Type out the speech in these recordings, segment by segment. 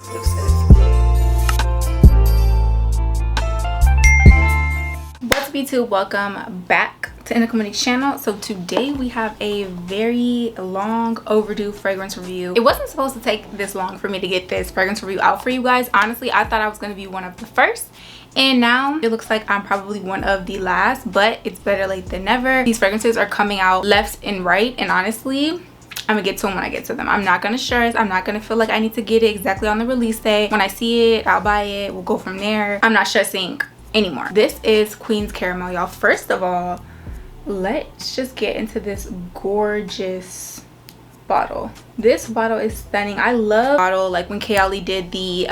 What's up YouTube, welcome back to Indicamonique's channel. So today we have a very long overdue fragrance review. It wasn't supposed to take this long for me to get this fragrance review out for you guys. Honestly, I thought I was going to be one of the first, and now it looks like I'm probably one of the last, but it's better late than never. These fragrances are coming out left and right, and honestly, I'm gonna get to them when I get to them. I'm not gonna stress. I'm not gonna feel like I need to get it exactly on the release day. When I see it, I'll buy it. We'll go from there. I'm not stressing anymore. This is Queen's Caramel, y'all. First of all, let's just get into this gorgeous bottle. This bottle is stunning. I love bottle, like when Kayali did the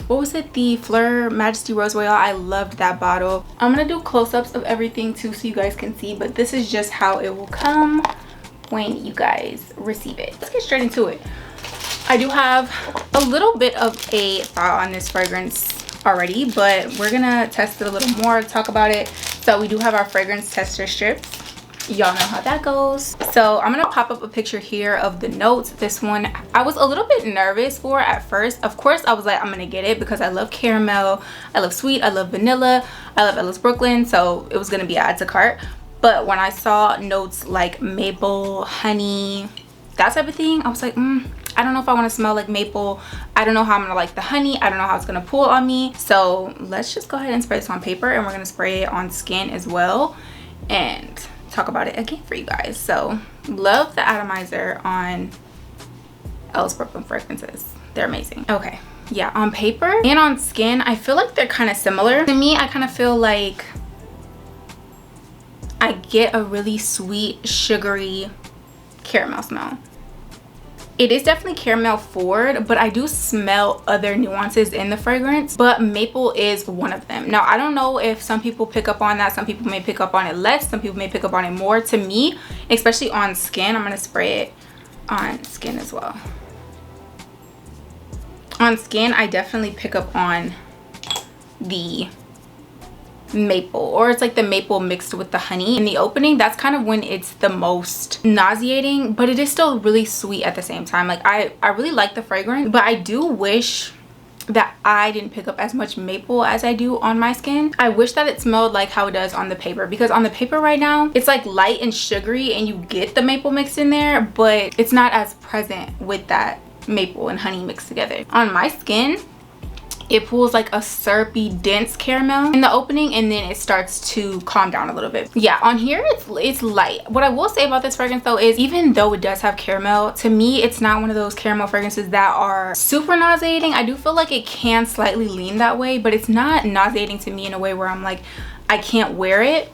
what was it, the Fleur Majesty Rose Royale. I loved that bottle. I'm gonna do close-ups of everything too so you guys can see, but this is just how it will come when you guys receive it. Let's get straight into it. I do have a little bit of a thought on this fragrance already, but we're gonna test it a little more, talk about it. So we do have our fragrance tester strips. Y'all know how that goes. So I'm gonna pop up a picture here of the notes. This one I was a little bit nervous for at first. Of course I was like, I'm gonna get it because I love caramel, I love sweet, I love vanilla, I love Ellis Brooklyn, so it was gonna be add to cart. But when I saw notes like maple, honey, that type of thing, I was like, I don't know if I want to smell like maple. I don't know how I'm gonna like the honey. I don't know how it's gonna pull on me. So let's just go ahead and spray this on paper, and we're gonna spray it on skin as well and talk about it again for you guys. So love the atomizer on Ellis Brooklyn fragrances. They're amazing. Okay, yeah, on paper and on skin, I feel like they're kind of similar. To me, I kind of feel like I get a really sweet, sugary caramel smell. It is definitely caramel forward, but I do smell other nuances in the fragrance, but maple is one of them. Now, I don't know if some people pick up on that. Some people may pick up on it less. Some people may pick up on it more. To me, especially on skin, I'm going to spray it on skin as well. On skin, I definitely pick up on the maple, or it's like the maple mixed with the honey. In the opening, that's kind of when it's the most nauseating, but it is still really sweet at the same time. Like I really like the fragrance, but I do wish that I didn't pick up as much maple as I do on my skin. I wish that it smelled like how it does on the paper, because on the paper right now it's like light and sugary and you get the maple mixed in there, but it's not as present with that maple and honey mixed together. On my skin, it pulls like a syrupy, dense caramel in the opening, and then it starts to calm down a little bit. Yeah, on here it's light. What I will say about this fragrance though is, even though it does have caramel, to me it's not one of those caramel fragrances that are super nauseating. I do feel like it can slightly lean that way, but it's not nauseating to me in a way where I'm like, I can't wear it.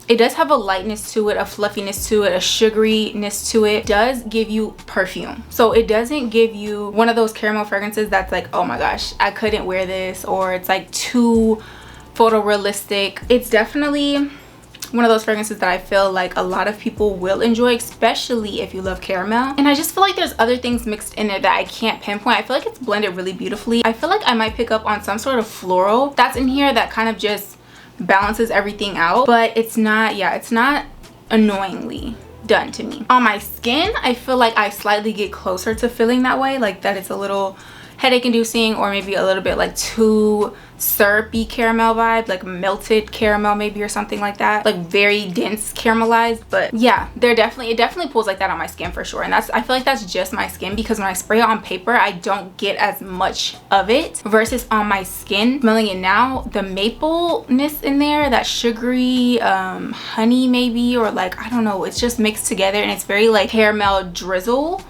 It does have a lightness to it, a fluffiness to it, a sugaryness to it. It does give you perfume. So it doesn't give you one of those caramel fragrances that's like, oh my gosh, I couldn't wear this, or it's like too photorealistic. It's definitely one of those fragrances that I feel like a lot of people will enjoy, especially if you love caramel. And I just feel like there's other things mixed in there that I can't pinpoint. I feel like it's blended really beautifully. I feel like I might pick up on some sort of floral that's in here that kind of just balances everything out, but it's not, yeah, it's not annoyingly done to me. On my skin, I feel like I slightly get closer to feeling that way, like that it's a little headache inducing, or maybe a little bit like too syrupy caramel vibe, like melted caramel maybe, or something like that, like very dense caramelized. But yeah, it definitely pulls like that on my skin for sure. And I feel like that's just my skin, because when I spray it on paper I don't get as much of it, versus on my skin, smelling it now, the mapleness in there, that sugary honey maybe, or like, I don't know, it's just mixed together and it's very like caramel drizzle.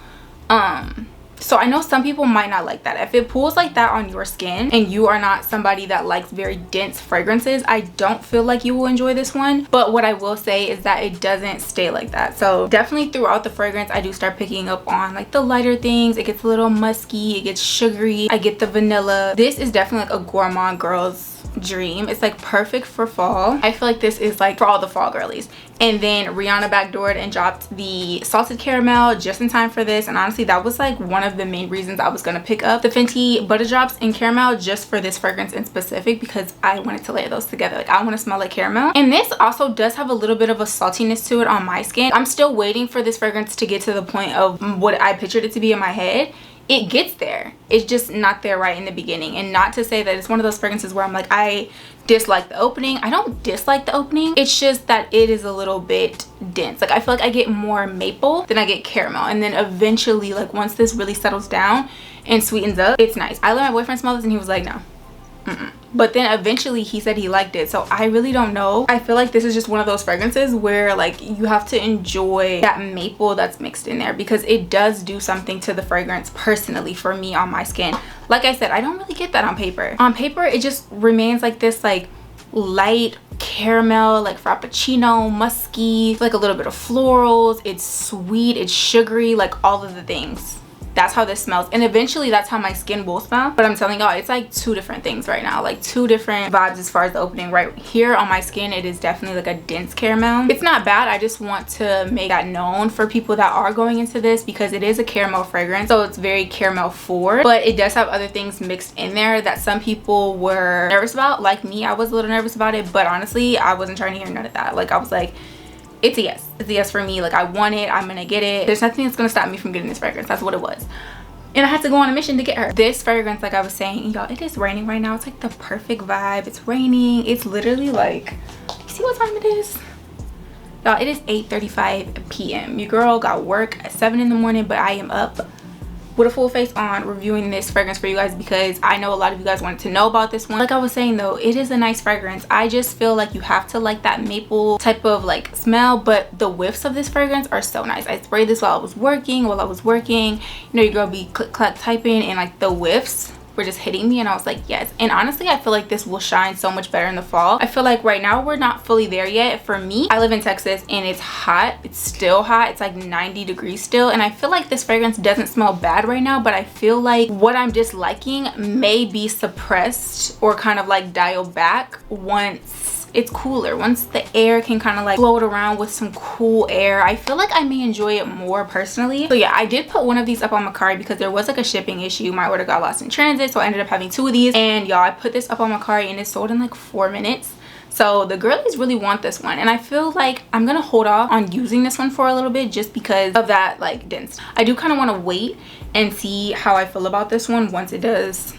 So I know some people might not like that. If it pulls like that on your skin and you are not somebody that likes very dense fragrances, I don't feel like you will enjoy this one. But what I will say is that it doesn't stay like that. So definitely throughout the fragrance, I do start picking up on like the lighter things. It gets a little musky, it gets sugary, I get the vanilla. This is definitely like a gourmand girl's dream. It's like perfect for fall. I feel like this is like for all the fall girlies. And then Rihanna backdoored and dropped the salted caramel just in time for this, and honestly that was like one of the main reasons I was gonna pick up the Fenty butter drops in caramel just for this fragrance in specific, because I wanted to layer those together. Like I want to smell like caramel. And this also does have a little bit of a saltiness to it on my skin. I'm still waiting for this fragrance to get to the point of what I pictured it to be in my head. it gets there. It's just not there right in the beginning. And not to say that it's one of those fragrances where I'm like, I dislike the opening. I don't dislike the opening. It's just that it is a little bit dense. Like I feel like I get more maple than I get caramel. And then eventually, like once this really settles down and sweetens up, it's nice. I let my boyfriend smell this and he was like, no. But then eventually he said he liked it, so I really don't know. I feel like this is just one of those fragrances where like you have to enjoy that maple that's mixed in there, because it does do something to the fragrance personally for me on my skin. Like I said, I don't really get that on paper. On paper it just remains like this like light caramel, like frappuccino, musky, like a little bit of florals. It's sweet, it's sugary, like all of the things. That's how this smells, and eventually that's how my skin will smell. But I'm telling y'all, it's like two different things right now, like two different vibes as far as the opening. Right here on my skin, it is definitely like a dense caramel. It's not bad. I just want to make that known for people that are going into this, because it is a caramel fragrance, so it's very caramel forward, but it does have other things mixed in there that some people were nervous about. Like me, I was a little nervous about it, but honestly I wasn't trying to hear none of that. Like I was like, it's a yes. It's a yes for me. Like I want it, I'm gonna get it. There's nothing that's gonna stop me from getting this fragrance. That's what it was. And I had to go on a mission to get her. This fragrance, like I was saying, y'all, it is raining right now. It's like the perfect vibe. It's raining. It's literally like, you see what time it is? Y'all, it is 8:35 p.m. Your girl got work at 7 in the morning, but I am up with a full face on reviewing this fragrance for you guys, because I know a lot of you guys wanted to know about this one. Like I was saying though, it is a nice fragrance. I just feel like you have to like that maple type of like smell, but the whiffs of this fragrance are so nice. I sprayed this while I was working. You know, your girl be click clack typing, and like the whiffs were just hitting me, and I was like, yes. And honestly, I feel like this will shine so much better in the fall. I feel like right now we're not fully there yet. For me, I live in Texas and it's hot. It's still hot. It's like 90 degrees still, and I feel like this fragrance doesn't smell bad right now, but I feel like what I'm disliking may be suppressed or kind of like dialed back once it's cooler, once the air can kind of like float around with some cool air. I feel like I may enjoy it more personally. So yeah, I did put one of these up on my cart because there was like a shipping issue. My order got lost in transit, so I ended up having 2 of these, and y'all, I put this up on my cart and it sold in like 4 minutes. So the girlies really want this one, and I feel like I'm gonna hold off on using this one for a little bit just because of that like dense. I do kind of want to wait and see how I feel about this one once it does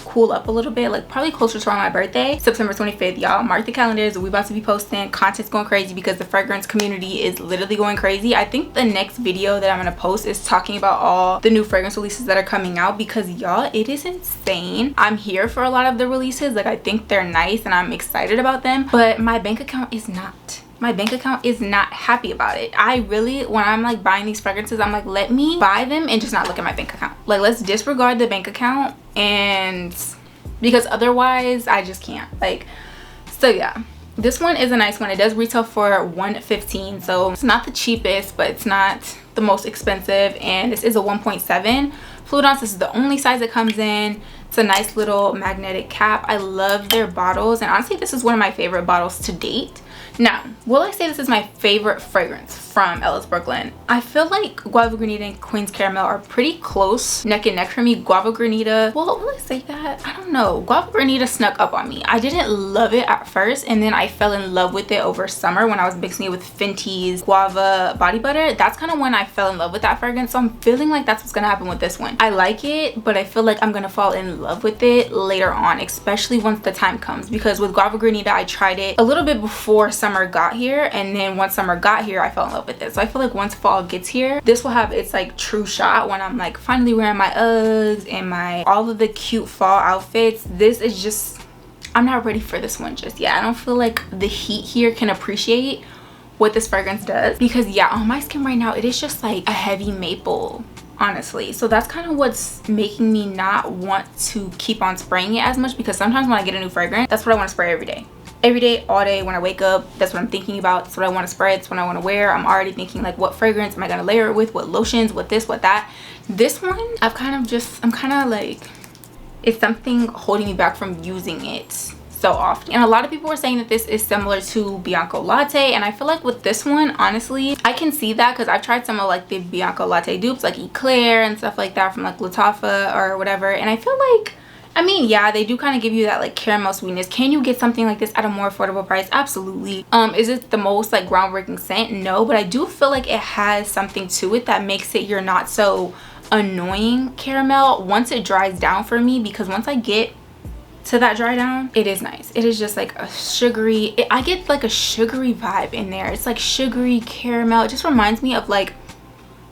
cool up a little bit, like probably closer to around my birthday, September 25th. Y'all mark the calendars. We about to be posting content's going crazy because the fragrance community is literally going crazy. I think the next video that I'm gonna post is talking about all the new fragrance releases that are coming out, because y'all, it is insane. I'm here for a lot of the releases. Like I think they're nice and I'm excited about them, but my bank account is not. My bank account is not happy about it. I really, when I'm like buying these fragrances, I'm like, let me buy them and just not look at my bank account. Like let's disregard the bank account, and because otherwise I just can't. Like, so yeah, this one is a nice one. It does retail for $115, so it's not the cheapest, but it's not the most expensive, and this is a 1.7 fluid ounce. This is the only size it comes in. It's a nice little magnetic cap. I love their bottles, and honestly this is one of my favorite bottles to date. Now, will I say this is my favorite fragrance from Ellis Brooklyn? I feel like Guava Granita and Queen's Caramel are pretty close neck and neck for me. Guava Granita, well, will I say that? I don't know. Guava Granita snuck up on me. I didn't love it at first, and then I fell in love with it over summer when I was mixing it with Fenty's Guava Body Butter. That's kind of when I fell in love with that fragrance, so I'm feeling like that's what's gonna happen with this one. I like it, but I feel like I'm gonna fall in love with it later on, especially once the time comes, because with Guava Granita, I tried it a little bit before summer got here, and then once summer got here I fell in love with it. So I feel like once fall gets here, this will have its like true shot when I'm like finally wearing my Uggs and my all of the cute fall outfits. This is just, I'm not ready for this one just yet. I don't feel like the heat here can appreciate what this fragrance does, because yeah, on my skin right now it is just like a heavy maple, honestly. So that's kind of what's making me not want to keep on spraying it as much, because sometimes when I get a new fragrance, that's what I want to spray every day, all day. When I wake up, that's what I'm thinking about. That's what I want to spray. It's what I want to wear. I'm already thinking like, what fragrance am I gonna layer it with, what lotions, what this, what that. This one, I'm kind of like, it's something holding me back from using it so often. And a lot of people were saying that this is similar to Bianco Latte, and I feel like with this one, honestly, I can see that because I've tried some of like the Bianco Latte dupes like Eclair and stuff like that from like Lattafa or whatever, and I feel like, I mean, yeah, they do kind of give you that like caramel sweetness. Can you get something like this at a more affordable price? Absolutely. Is it the most like groundbreaking scent? No, but I do feel like it has something to it that makes it your not so annoying caramel once it dries down for me, because once I get to that dry down, it is nice. It is just like a sugary, I get like a sugary vibe in there. It's like sugary caramel. It just reminds me of like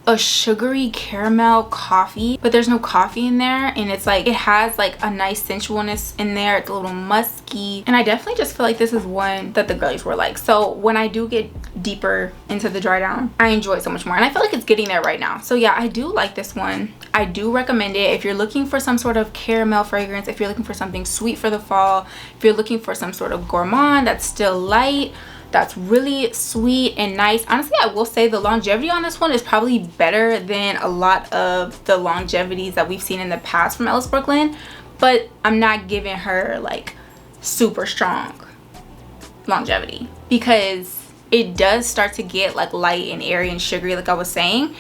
a sugary caramel coffee, but there's no coffee in there, and it's like it has like a nice sensualness in there. It's a little musky, and I definitely just feel like this is one that the girlies were like. So when I do get deeper into the dry down, I enjoy it so much more, and I feel like it's getting there right now. So yeah, I do like this one. I do recommend it if you're looking for some sort of caramel fragrance, if you're looking for something sweet for the fall, if you're looking for some sort of gourmand that's still light, that's really sweet and nice. Honestly, I will say the longevity on this one is probably better than a lot of the longevities that we've seen in the past from Ellis Brooklyn, but I'm not giving her like super strong longevity, because it does start to get like light and airy and sugary like I was saying,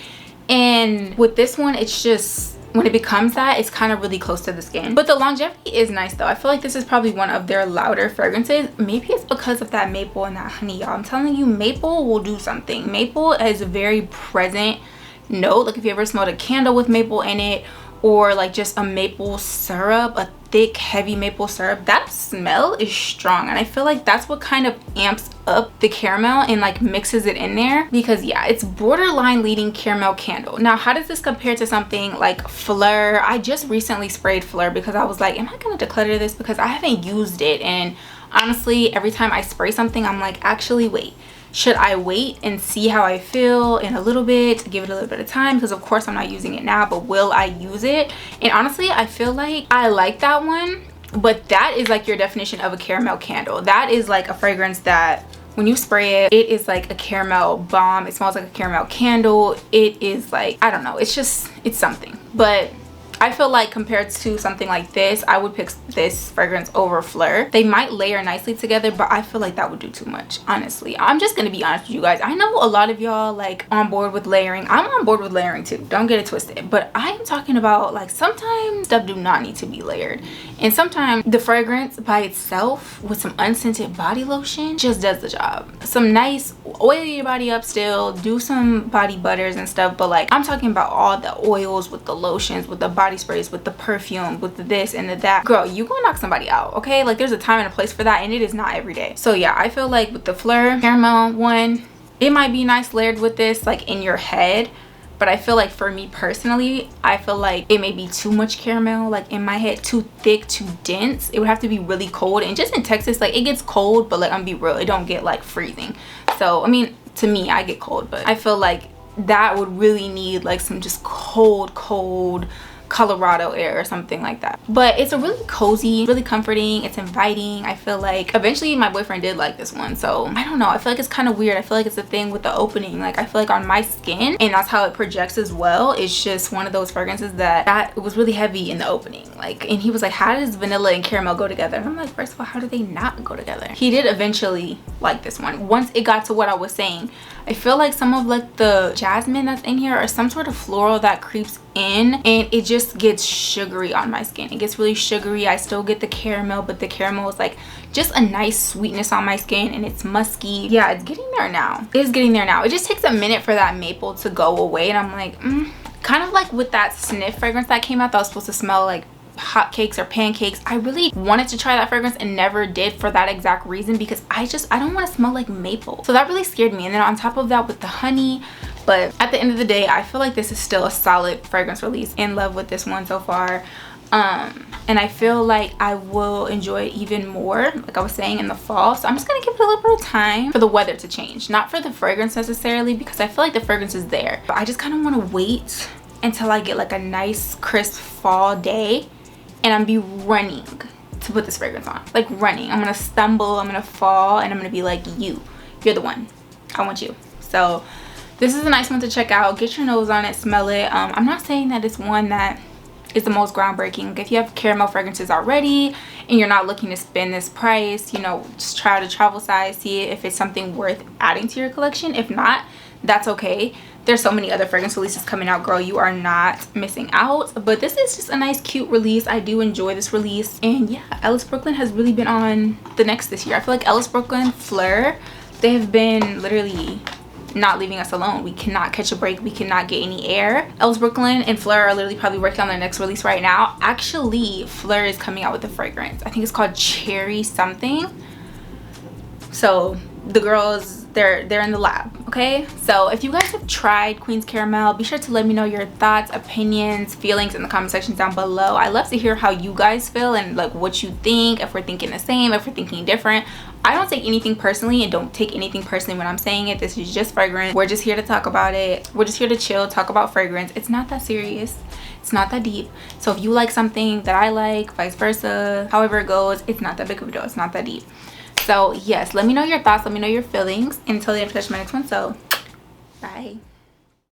and with this one it's just, when it becomes that, it's kind of really close to the skin. But the longevity is nice though. I feel like this is probably one of their louder fragrances. Maybe it's because of that maple and that honey, y'all. I'm telling you, maple will do something. Maple is a very present note. Like if you ever smelled a candle with maple in it, or like just a maple syrup, a thick heavy maple syrup, that smell is strong, and I feel like that's what kind of amps up the caramel and like mixes it in there. Because yeah, it's borderline leading caramel candle. Now how does this compare to something like Fleur? I just recently sprayed Fleur because I was like, am I gonna declutter this, because I haven't used it, and honestly every time I spray something I'm like, actually wait, should I wait and see how I feel in a little bit, to give it a little bit of time, because of course I'm not using it now, but will I use it? And honestly I feel like I like that one, but that is like your definition of a caramel candle. That is like a fragrance that when you spray it, it is like a caramel bomb. It smells like a caramel candle. It is like, I don't know, it's just, it's something. But I feel like compared to something like this, I would pick this fragrance over Fleur. They might layer nicely together, but I feel like that would do too much, honestly. I'm just gonna be honest with you guys. I know a lot of y'all like on board with layering. I'm on board with layering too, don't get it twisted, but I'm talking about like sometimes stuff do not need to be layered, and sometimes the fragrance by itself with some unscented body lotion just does the job. Some nice oil your body up still, do some body butters and stuff, but like I'm talking about all the oils with the lotions, with the body sprays, with the perfume, with the this and the that. Girl, you gonna knock somebody out, okay? Like there's a time and a place for that, and it is not every day. So yeah, I feel like with the Fleur caramel one, it might be nice layered with this like in your head, but I feel like for me personally, I feel like it may be too much caramel like in my head, too thick, too dense. It would have to be really cold, and just in Texas like it gets cold, but like I'm be real, it don't get like freezing. So I mean, to me I get cold, but I feel like that would really need like some just cold Colorado air or something like that. But it's a really cozy, really comforting, it's inviting. I feel like eventually my boyfriend did like this one, so I don't know, I feel like it's kind of weird. I feel like it's a thing with the opening. Like I feel like on my skin, and that's how it projects as well, it's just one of those fragrances that it was really heavy in the opening. Like, and he was like, how does vanilla and caramel go together? And I'm like, first of all, how do they not go together? He did eventually like this one once it got to what I was saying. I feel like some of like the jasmine that's in here or some sort of floral that creeps in, and it just gets sugary on my skin. It gets really sugary. I still get the caramel, but the caramel is like just a nice sweetness on my skin, and it's musky. Yeah, it's getting there now. It is getting there now. It just takes a minute for that maple to go away, and I'm like, kind of like with that sniff fragrance that came out that was supposed to smell like hotcakes or pancakes. I really wanted to try that fragrance and never did for that exact reason, because I don't want to smell like maple. So that really scared me. And then on top of that with the honey, but at the end of the day, I feel like this is still a solid fragrance release. In love with this one so far. And I feel like I will enjoy it even more, like I was saying, in the fall. So I'm just gonna give it a little bit of time for the weather to change, not for the fragrance necessarily, because I feel like the fragrance is there, but I just kind of want to wait until I get like a nice crisp fall day and I'm be running to put this fragrance on, like running. I'm gonna stumble, I'm gonna fall, and I'm gonna be like, you're the one, I want you. So this is a nice one to check out. Get your nose on it, smell it. I'm not saying that it's one that is the most groundbreaking. If you have caramel fragrances already and you're not looking to spend this price, you know, just try out a travel size, see if it's something worth adding to your collection. If not, that's okay. There's so many other fragrance releases coming out, girl. You are not missing out. But this is just a nice cute release. I do enjoy this release, and yeah, Ellis Brooklyn has really been on the next this year. I feel like Ellis Brooklyn, Fleur, they have been literally not leaving us alone. We cannot catch a break. We cannot get any air. Ellis Brooklyn and Fleur are literally probably working on their next release right now. Actually, Fleur is coming out with a fragrance. I think it's called Cherry something. So the girls, they're in the lab, okay? So if you guys have tried Queen's Caramel, be sure to let me know your thoughts, opinions, feelings in the comment section down below. I love to hear how you guys feel and like what you think, if we're thinking the same, if we're thinking different. I don't take anything personally, and don't take anything personally when I'm saying it. This is just fragrance. We're just here to talk about it. We're just here to chill, talk about fragrance. It's not that serious. It's not that deep. So if you like something that I like, vice versa, however it goes, it's not that big of a deal. It's not that deep. So yes, let me know your thoughts. Let me know your feelings. Until then, catch my next one. So bye.